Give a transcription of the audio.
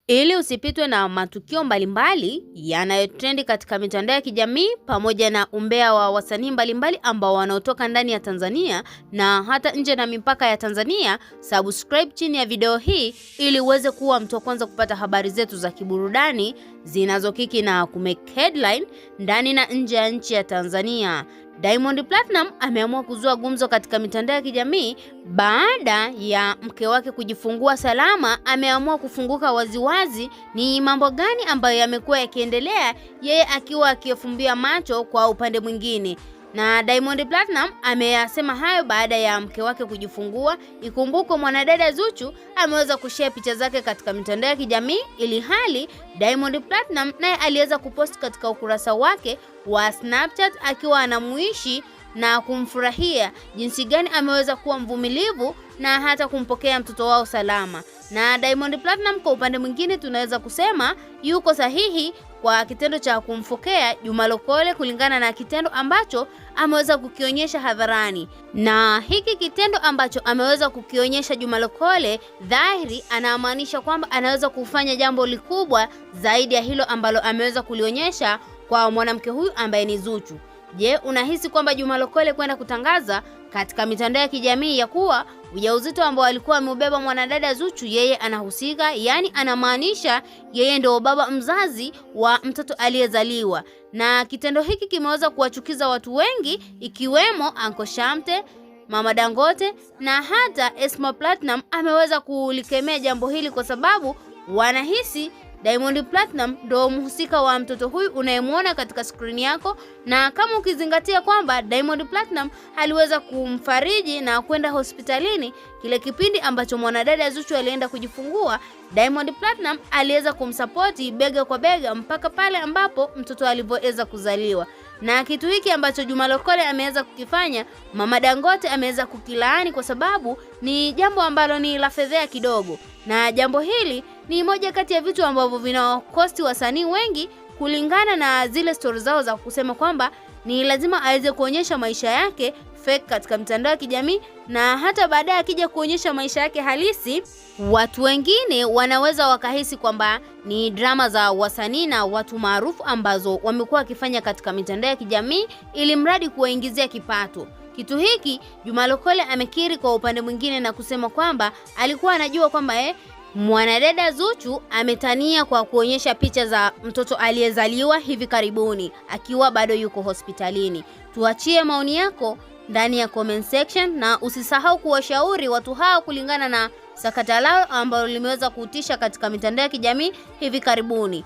Ili usipitwe na matukio mbalimbali yanayotrendi katika mitandao ya kijamii pamoja na umbea wa wasanii mbalimbali ambao wanaotoka ndani ya Tanzania na hata nje na mipaka ya Tanzania, subscribe chini ya video hii ili uweze kuwa mtu wa kwanza kupata habari zetu za kiburudani zinazokiki na kumake headline ndani na nje ya nchi ya Tanzania. Diamond Platinum ameamua kuzua gumzo katika mitandao ya kijamii baada ya mke wake kujifungua salama. Ameamua kufunguka waziwazi ni mambo gani ambayo yamekuwa yakiendelea, yeye akiwa akifumbia macho kwa upande mwingine. Na Diamond Platinum ameyasema hayo baada ya mke wake kujifungua. Ikumbukwe mwanadada Zuchu ameweza kushare picha zake katika mitandao ya kijamii, ili hali Diamond Platinum naye aliweza kupost katika ukurasa wake wa Snapchat akiwa anamuishi na kumfurahia jinsi gani ameweza kuwa mvumilivu na hata kumpokea mtoto wao salama. Na Diamond Platinum kwa upande mwingine tunaweza kusema yuko sahihi kwa kitendo cha kumfokea Juma Lokole kulingana na kitendo ambacho ameweza kukionyesha hadharani. Na hiki kitendo ambacho ameweza kukionyesha Juma Lokole dhahiri anamaanisha kwamba anaweza kufanya jambo likubwa zaidi ya hilo ambalo ameweza kulionyesha kwa mwanamke huyu ambaye ni Zuchu. Je, unahisi kwamba Juma Lokole kwenda kutangaza katika mitandao ya kijamii ya kuwa ujauzito ambao alikuwa ameubeba mwanadada Zuchu yeye anahusika, yani anamaanisha yeye ndio baba mzazi wa mtoto aliyezaliwa? Na kitendo hiki kimeweza kuwachukiza watu wengi ikiwemo Uncle Shamte, Mama Dangote na hata Esma Platinum ameweza kulikemea jambo hili kwa sababu wanahisi Diamond Platinum ndo mhusika wa mtoto huyu unayemwona katika screen yako. Na kama ukizingatia kwamba Diamond Platinum aliweza kumfariji na kwenda hospitalini kile kipindi ambacho mwanadada Zuchu alienda kujifungua, Diamond Platinum aliweza kumsupport bega kwa bega mpaka pale ambapo mtoto alivyoweza kuzaliwa. Na kitu hiki ambacho Juma Lokole ameweza kukifanya, Mama Dangote ameweza kukilaani kwa sababu ni jambo ambalo ni la fedhea kidogo. Na jambo hili ni moja kati ya vitu ambavyo vinawakosti wasanii wengi kulingana na zile stories zao za kusema kwamba ni lazima aweze kuonyesha maisha yake fake katika mitandao ya kijamii, na hata baadaye akija kuonyesha maisha yake halisi, watu wengine wanaweza wakahisi kwamba ni drama za wasanii na watu maarufu ambazo wamekuwa wakifanya katika mitandao ya kijamii ili mradi kuwaingizia kipato. Kitu hiki Juma Lokole amekiri kwa upande mwingine na kusema kwamba alikuwa anajua kwamba mwanadada Zuchu ametania kwa kuonyesha picha za mtoto aliyezaliwa hivi karibuni akiwa bado yuko hospitalini. Tuachie maoni yako ndani ya comment section na usisahau kuwashauri watu hao kulingana na sakata lao ambalo limeweza kutisha katika mitandao ya kijamii hivi karibuni.